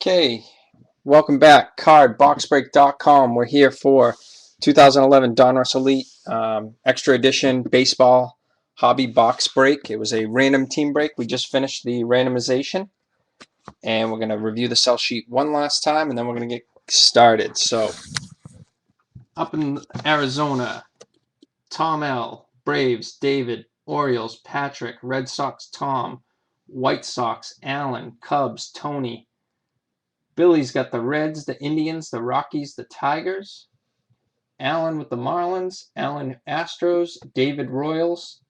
Okay, welcome back. Cardboxbreak.com. We're here for 2011 Donruss Elite Extra Edition Baseball Hobby Box Break. It was a random team break. We just finished the randomization, and we're going to review the sell sheet one last time, and then we're going to get started. So, up in Arizona, Tom L., Braves, David, Orioles, Patrick, Red Sox, Tom, White Sox, Alan, Cubs, Tony. Billy's got the Reds, the Indians, the Rockies, the Tigers. Allen with the Marlins. Allen Astros. David Royals.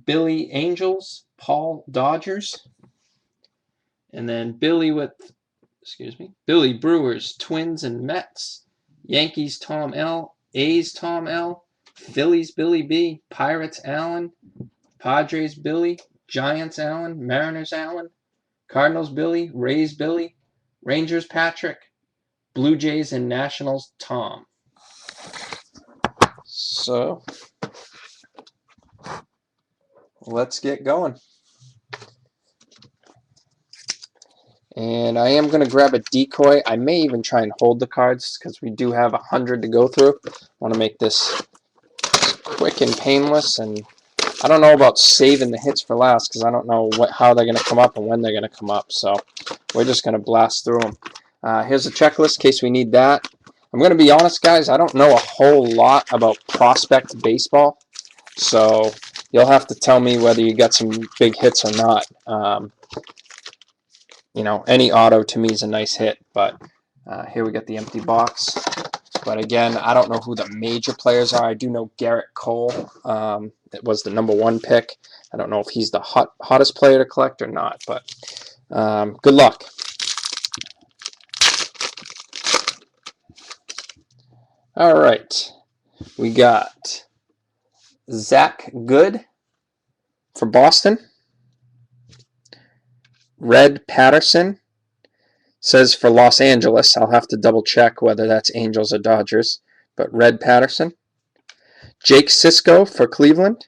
Billy Angels. Paul Dodgers. And then Billy Brewers, Twins, and Mets. Yankees Tom L. A's Tom L. Phillies Billy B. Pirates Allen. Padres Billy. Giants Allen. Mariners Allen. Cardinals Billy. Rays Billy. Rangers Patrick, Blue Jays and Nationals Tom. So let's get going. And I am going to grab a decoy. I may even try and hold the cards because we do have 100 to go through. I want to make this quick and painless. And I don't know about saving the hits for last because I don't know how they're going to come up and when they're going to come up. So we're just going to blast through them. Here's a checklist in case we need that. I'm going to be honest, guys. I don't know a whole lot about prospect baseball. So you'll have to tell me whether you got some big hits or not. You know, any auto to me is a nice hit. But here we got the empty box. But again, I don't know who the major players are. I do know Garrett Cole. It was the #1 pick. I don't know if he's the hottest player to collect or not. But good luck. All right, we got Zach Good for Boston. Red Patterson says for Los Angeles. I'll have to double check whether that's Angels or Dodgers. But Red Patterson. Jake Cisco for Cleveland.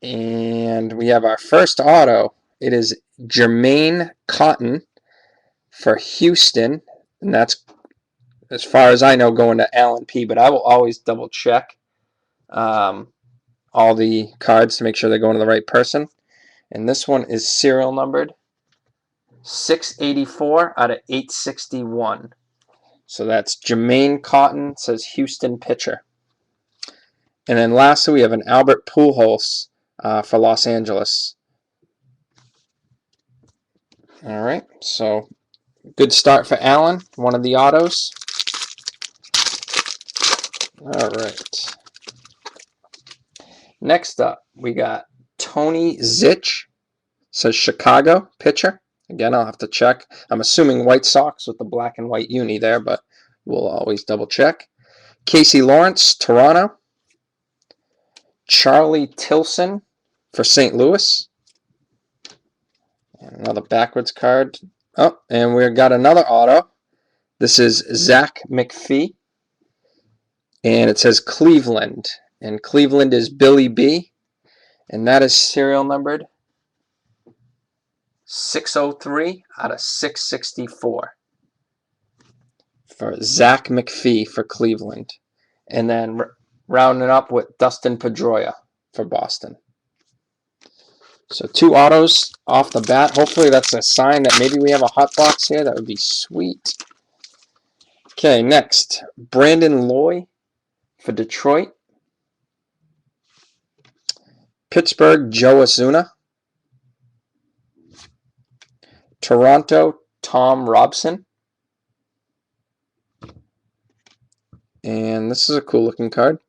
And we have our first auto. It is Jermaine Cotton for Houston. And that's, as far as I know, going to Alan P. But I will always double check all the cards to make sure they're going to the right person. And this one is serial numbered 684 out of 861. So that's Jermaine Cotton, says Houston pitcher. And then lastly, we have an Albert Pujols for Los Angeles. All right, so good start for Allen, one of the autos. All right. Next up, we got Tony Zitch, says Chicago pitcher. Again, I'll have to check. I'm assuming White Sox with the black and white uni there, but we'll always double check. Casey Lawrence, Toronto. Charlie Tilson for St. Louis. And another backwards card. Oh, and we've got another auto. This is Zach McPhee. And it says Cleveland. And Cleveland is Billy B. And that is serial numbered 603 out of 664 for Zach McPhee for Cleveland. And then rounding up with Dustin Pedroia for Boston. So 2 autos off the bat. Hopefully that's a sign that maybe we have a hot box here. That would be sweet. Okay, next. Brandon Loy for Detroit. Pittsburgh, Joe Ozuna. Toronto, Tom Robson. And this is a cool looking card.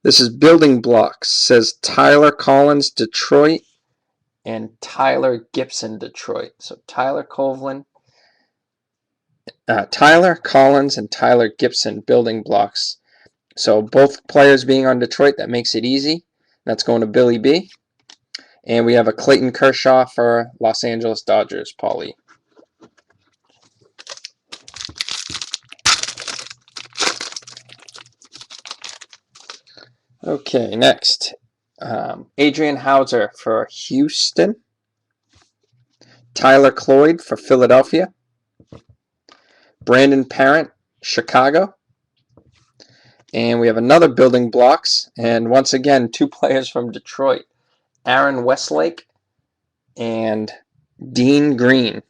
This is Building Blocks. It says Tyler Collins, Detroit, and Tyler Gibson, Detroit. So Tyler Collins, and Tyler Gibson, Building Blocks. So both players being on Detroit, that makes it easy. That's going to Billy B. And we have a Clayton Kershaw for Los Angeles Dodgers, Paulie. Okay, next. Adrian Hauser for Houston. Tyler Cloyd for Philadelphia. Brandon Parent, Chicago. And we have another building blocks, and once again, 2 players from Detroit, Aaron Westlake and Dean Green,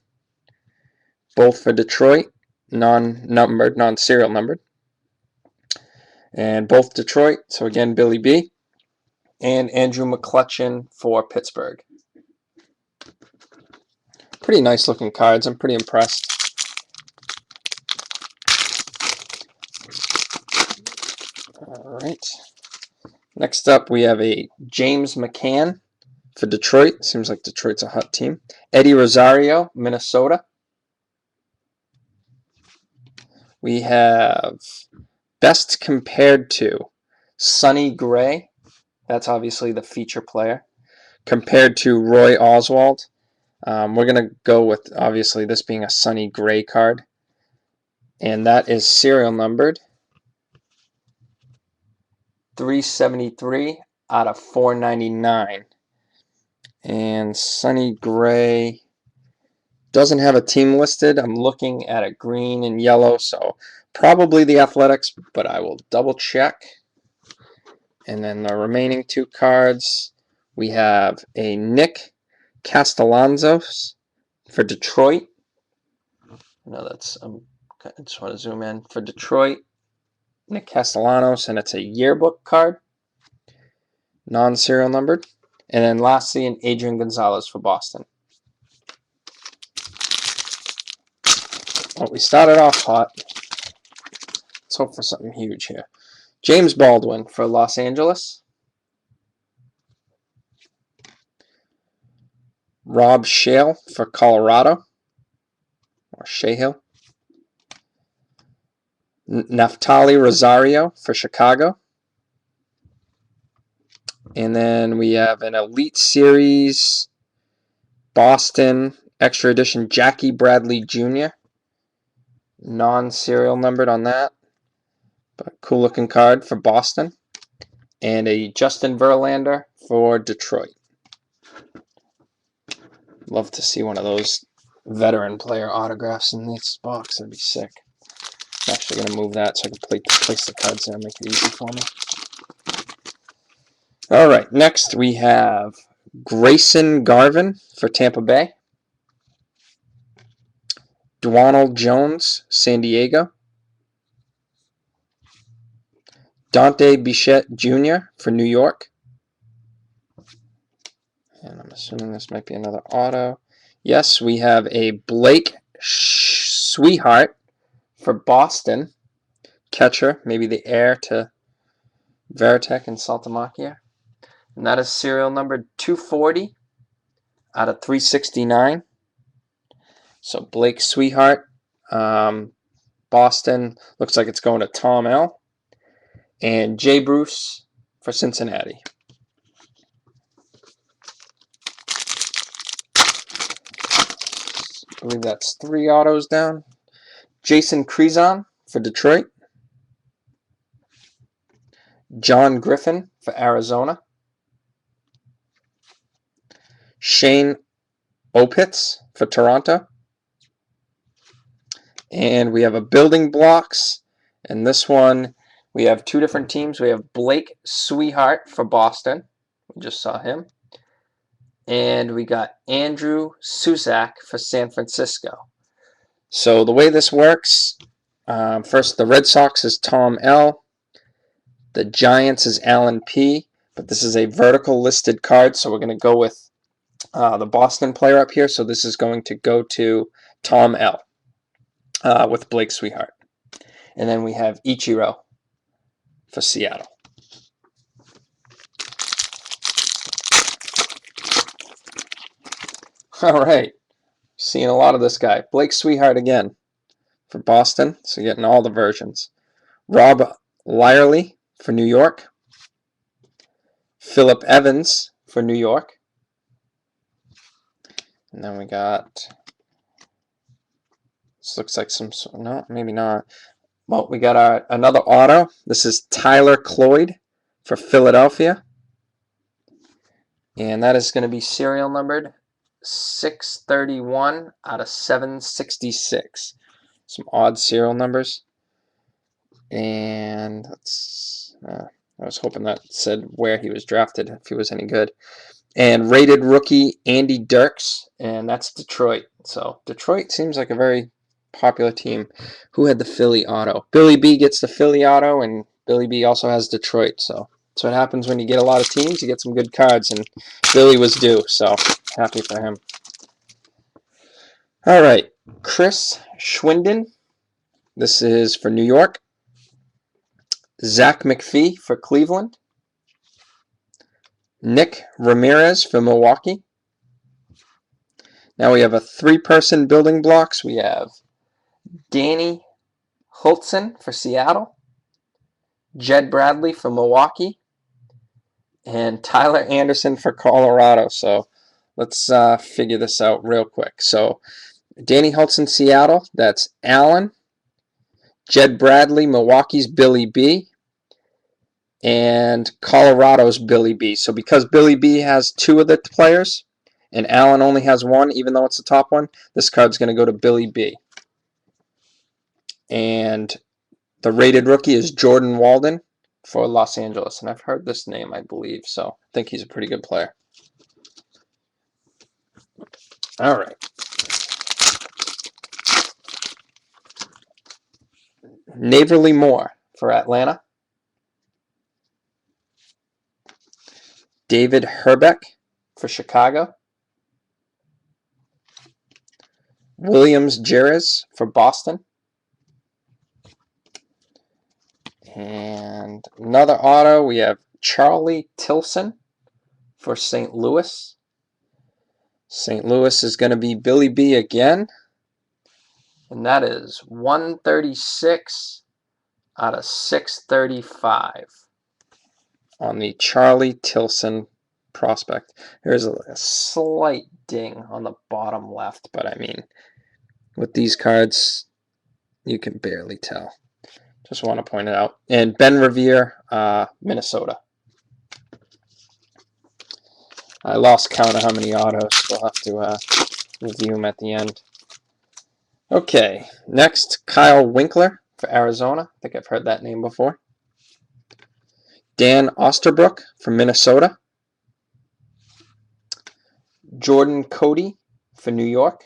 both for Detroit, non-numbered, non-serial numbered, and both Detroit. So again, Billy B. And Andrew McCutchen for Pittsburgh. Pretty nice looking cards. I'm pretty impressed. All right. Next up, we have a James McCann for Detroit. Seems like Detroit's a hot team. Eddie Rosario, Minnesota. We have best compared to Sonny Gray. That's obviously the feature player. Compared to Roy Oswald. We're going to go with, obviously, this being a Sonny Gray card. And that is serial numbered 373 out of 499. And Sonny Gray doesn't have a team listed. I'm looking at a green and yellow, so probably the Athletics, but I will double check. And then the remaining 2 cards, we have a Nick Castellanos for Detroit. No, that's I just want to zoom in for Detroit. Nick Castellanos, and it's a yearbook card, non-serial numbered. And then lastly, an Adrian Gonzalez for Boston. Well, we started off hot. Let's hope for something huge here. James Baldwin for Los Angeles. Rob Shale for Colorado, or Shahill. Naftali Rosario for Chicago. And then we have an Elite Series Boston Extra Edition Jackie Bradley Jr. Non-serial numbered on that, but cool looking card for Boston. And a Justin Verlander for Detroit. Love to see one of those veteran player autographs in this box. That'd be sick. I'm actually going to move that so I can place the cards there and make it easy for me. All right, next we have Grayson Garvin for Tampa Bay. Dwanell Jones, San Diego. Dante Bichette Jr. for New York. And I'm assuming this might be another auto. Yes, we have a Blake Sweetheart for Boston. Catcher, maybe the heir to Veritek and Saltalamacchia. And that is serial number 240 out of 369. So Blake Sweetheart, Boston, looks like it's going to Tom L. And Jay Bruce for Cincinnati. I believe that's 3 autos down. Jason Krizan for Detroit. John Griffin for Arizona. Shane Opitz for Toronto. And we have a building blocks. And this one, we have 2 different teams. We have Blake Sweetheart for Boston. We just saw him. And we got Andrew Suzak for San Francisco. So the way this works, first the Red Sox is Tom L. The Giants is Alan P. But this is a vertical listed card, so we're going to go with the Boston player up here. So this is going to go to Tom L. With Blake Sweetheart. And then we have Ichiro for Seattle. All right. Seeing a lot of this guy. Blake Sweetheart again for Boston. So getting all the versions. Rob Lyerly for New York. Philip Evans for New York. And then we got... This looks like some... No, maybe not. Well, we got another auto. This is Tyler Cloyd for Philadelphia. And that is going to be serial numbered 631 out of 766. Some odd serial numbers. And I was hoping that said where he was drafted, if he was any good. And rated rookie Andy Dirks, and that's Detroit. So Detroit seems like a very popular team. Who had the Philly auto? Billy B gets the Philly auto, and Billy B also has Detroit. So that's what happens when you get a lot of teams. You get some good cards, and Billy was due, so happy for him. All right, Chris Schwinden. This is for New York. Zach McPhee for Cleveland. Nick Ramirez for Milwaukee. Now we have a three-person building blocks. We have Danny Hultzen for Seattle, Jed Bradley for Milwaukee, and Tyler Anderson for Colorado. So let's figure this out real quick. So Danny Hultzen, Seattle, that's Allen. Jed Bradley, Milwaukee's Billy B. And Colorado's Billy B. So because Billy B has two of the players, and Allen only has one, even though it's the top one, this card's going to go to Billy B. And the rated rookie is Jordan Walden for Los Angeles. And I've heard this name, I believe, so I think he's a pretty good player. All right. Naverly Moore for Atlanta. David Herbeck for Chicago. Williams Jerez for Boston. And another auto, we have Charlie Tilson for St. Louis. St. Louis is going to be Billy B again. And that is 136 out of 635 on the Charlie Tilson prospect. There's a slight ding on the bottom left, but I mean, with these cards, you can barely tell. Just want to point it out. And Ben Revere, Minnesota. I lost count of how many autos. We'll have to review them at the end. Okay, next, Kyle Winkler for Arizona. I think I've heard that name before. Dan Osterbrook for Minnesota. Jordan Cody for New York.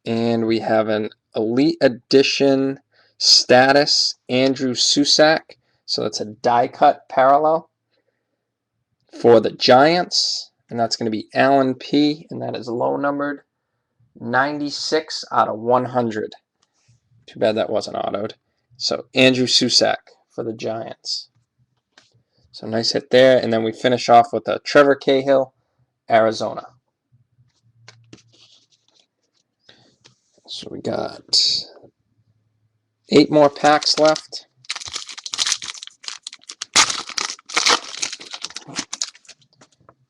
And we have an Elite Edition Status Andrew Susak. So that's a die cut parallel for the Giants. And that's going to be Alan P. And that is low numbered. 96 out of 100. Too bad that wasn't autoed. So Andrew Susak for the Giants. So nice hit there. And then we finish off with a Trevor Cahill, Arizona. So we got 8 more packs left.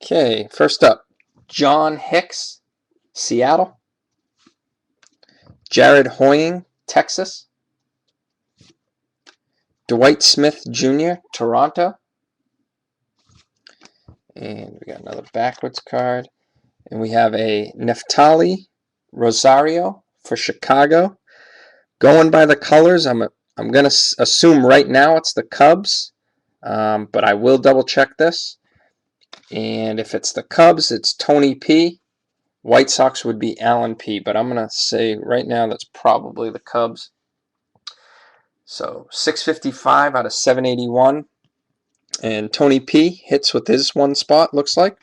Okay, first up, John Hicks, Seattle. Jared Hoying, Texas. Dwight Smith Jr., Toronto. And we got another backwards card. And we have a Neftali Rosario for Chicago. Going by the colors, I'm going to assume right now it's the Cubs, but I will double check this. And if it's the Cubs, it's Tony P. White Sox would be Alan P. But I'm going to say right now that's probably the Cubs. So 655 out of 781. And Tony P. hits with his one spot, looks like.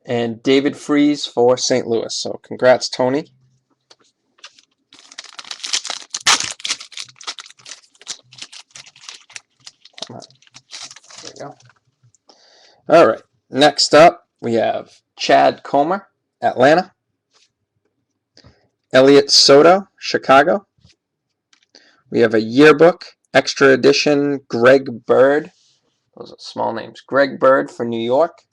And David Freese for St. Louis. So congrats, Tony. Come on. There we go. All right. Next up, we have Chad Comer, Atlanta. Elliot Soto, Chicago. We have a yearbook, extra edition, Greg Bird. Those are small names. Greg Bird for New York.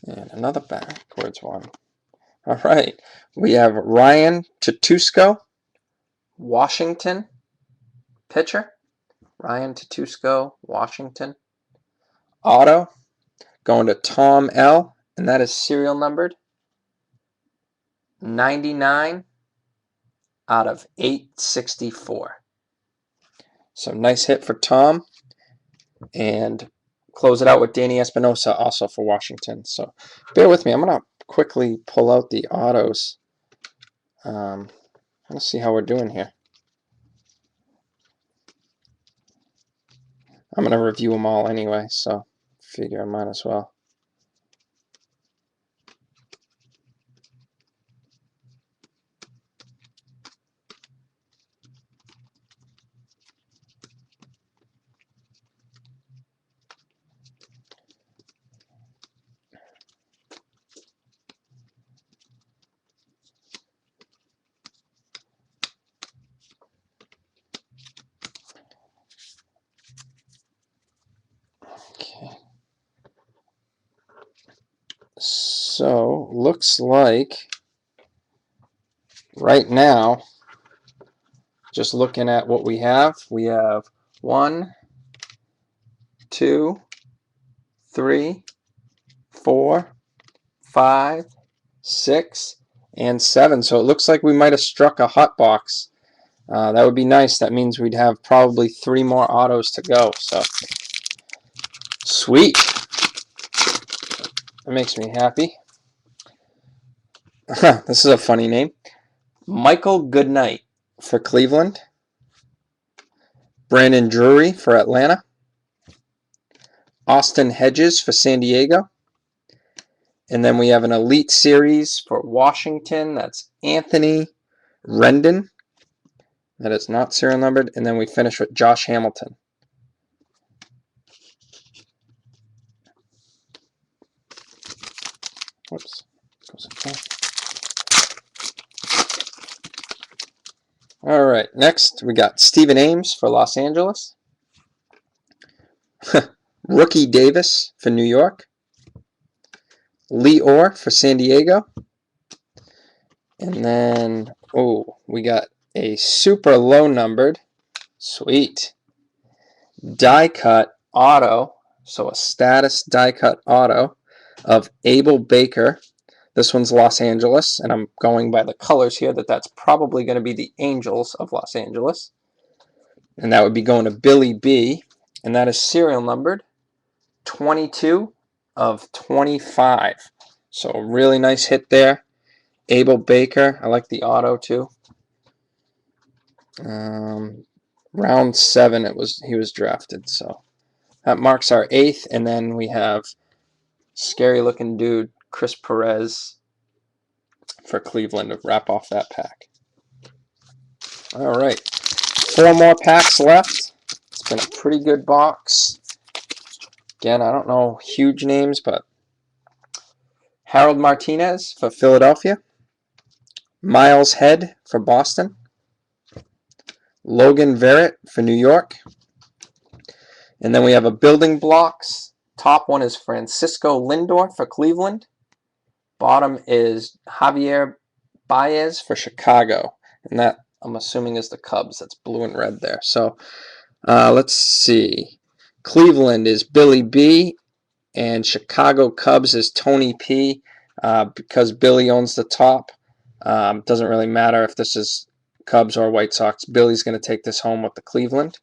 And another backwards one. All right. We have Ryan Tatusco, Washington, pitcher. Ryan Tatusco, Washington. Auto. going to Tom L., and that is serial numbered 99 out of 864. So nice hit for Tom, and close it out with Danny Espinosa also for Washington. So bear with me. I'm going to quickly pull out the autos. Let's see how we're doing here. I'm going to review them all anyway, so figure I might as well. Okay. So looks like right now, just looking at what we have 1, 2, 3, 4, 5, 6, and 7. So it looks like we might have struck a hot box. That would be nice. That means we'd have probably 3 more autos to go. So sweet. That makes me happy. This is a funny name. Michael Goodnight for Cleveland. Brandon Drury for Atlanta. Austin Hedges for San Diego. And then we have an Elite Series for Washington. That's Anthony Rendon. That is not serial numbered. And then we finish with Josh Hamilton. Whoops. All right. Next, we got Stephen Ames for Los Angeles. Rookie Davis for New York. Lee Orr for San Diego. And then, we got a super low numbered, sweet, die cut auto, so a status die cut auto of Abel Baker. This one's Los Angeles, and I'm going by the colors here that's probably going to be the Angels of Los Angeles. And that would be going to Billy B, and that is serial numbered 22 of 25. So a really nice hit there. Abel Baker, I like the auto too. Round 7 he was drafted, so that marks our 8th. And then we have scary looking dude Chris Perez for Cleveland to wrap off that pack. All right, 4 more packs left. It's been a pretty good box. Again, I don't know huge names, but Harold Martinez for Philadelphia. Miles Head for Boston. Logan Verrett for New York. And then we have a building blocks. Top one is Francisco Lindor for Cleveland. Bottom is Javier Baez for Chicago. And that, I'm assuming, is the Cubs. That's blue and red there. So let's see. Cleveland is Billy B. And Chicago Cubs is Tony P. Because Billy owns the top. Doesn't really matter if this is Cubs or White Sox. Billy's going to take this home with the Cleveland.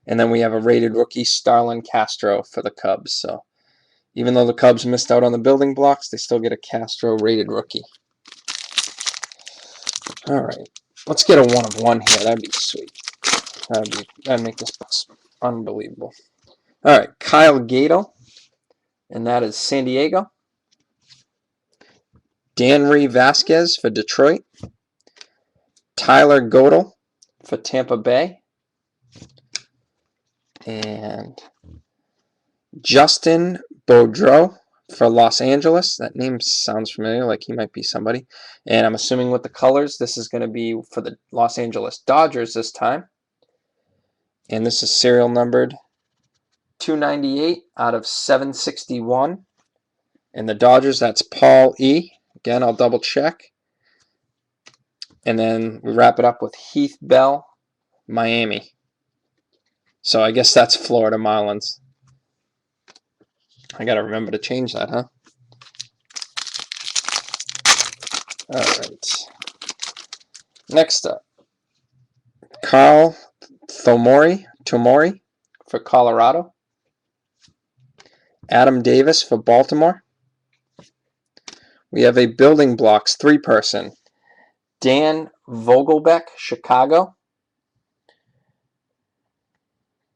And then we have a rated rookie, Starlin Castro, for the Cubs. So even though the Cubs missed out on the building blocks, they still get a Castro rated rookie. All right. Let's get a 1 of 1 here. That'd be sweet. That'd make this box unbelievable. All right. Kyle Gato. And that is San Diego. Danry Vasquez for Detroit. Tyler Godel for Tampa Bay. And Justin Boudreau for Los Angeles. That name sounds familiar, like he might be somebody. And I'm assuming with the colors, this is going to be for the Los Angeles Dodgers this time. And this is serial numbered 298 out of 761. And the Dodgers, that's Paul E. Again, I'll double check. And then we wrap it up with Heath Bell, Miami. So I guess that's Florida Marlins. I gotta remember to change that, huh? All right. Next up, Carl Tomori for Colorado. Adam Davis for Baltimore. We have a building blocks 3-person. Dan Vogelbeck, Chicago.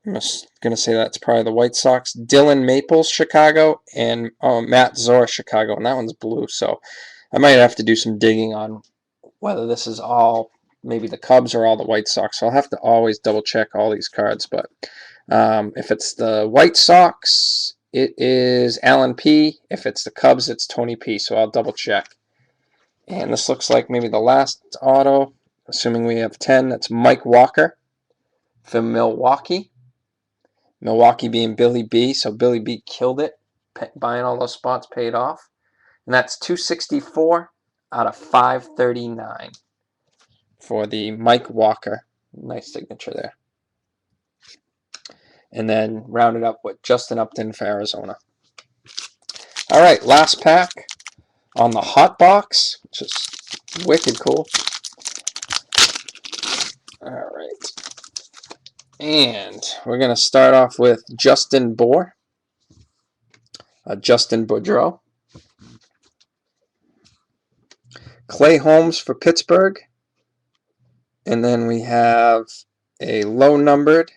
I'm just going to say that's probably the White Sox. Dylan Maples, Chicago. And Matt Zora, Chicago. And that one's blue, so I might have to do some digging on whether this is all maybe the Cubs or all the White Sox. So I'll have to always double check all these cards. But if it's the White Sox, it is Alan P. If it's the Cubs, it's Tony P. So I'll double check. And this looks like maybe the last auto, assuming we have 10. That's Mike Walker for Milwaukee. Milwaukee being Billy B. So Billy B killed it. Buying all those spots paid off. And that's 264 out of 539 for the Mike Walker. Nice signature there. And then rounded up with Justin Upton for Arizona. All right, last pack on the hot box, which is wicked cool. All right. And we're going to start off with Justin Bour. Justin Boudreau. Clay Holmes for Pittsburgh. And then we have a low-numbered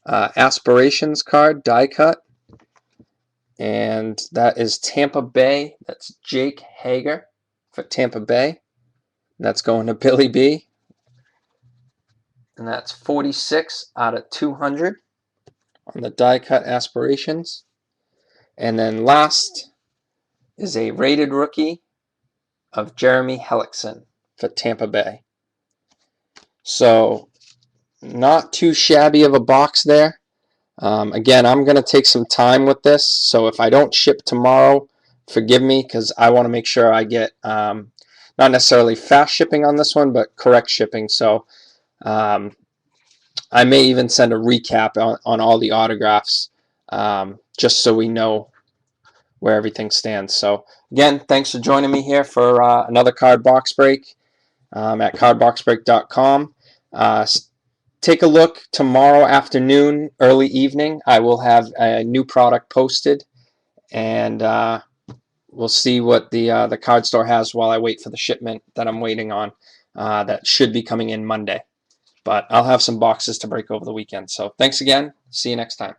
Aspirations card, die cut. And that is Tampa Bay. That's Jake Hager for Tampa Bay. And that's going to Billy B. And that's 46 out of 200 on the die cut Aspirations. And then last is a rated rookie of Jeremy Hellickson for Tampa Bay. So not too shabby of a box there. Again, I'm going to take some time with this, so if I don't ship tomorrow, forgive me, because I want to make sure I get not necessarily fast shipping on this one, but correct shipping. So I may even send a recap on all the autographs, just so we know where everything stands. So again, thanks for joining me here for another card box break at cardboxbreak.com. Take a look tomorrow afternoon, early evening. I will have a new product posted, and we'll see what the card store has while I wait for the shipment that I'm waiting on. That should be coming in Monday. But I'll have some boxes to break over the weekend. So thanks again. See you next time.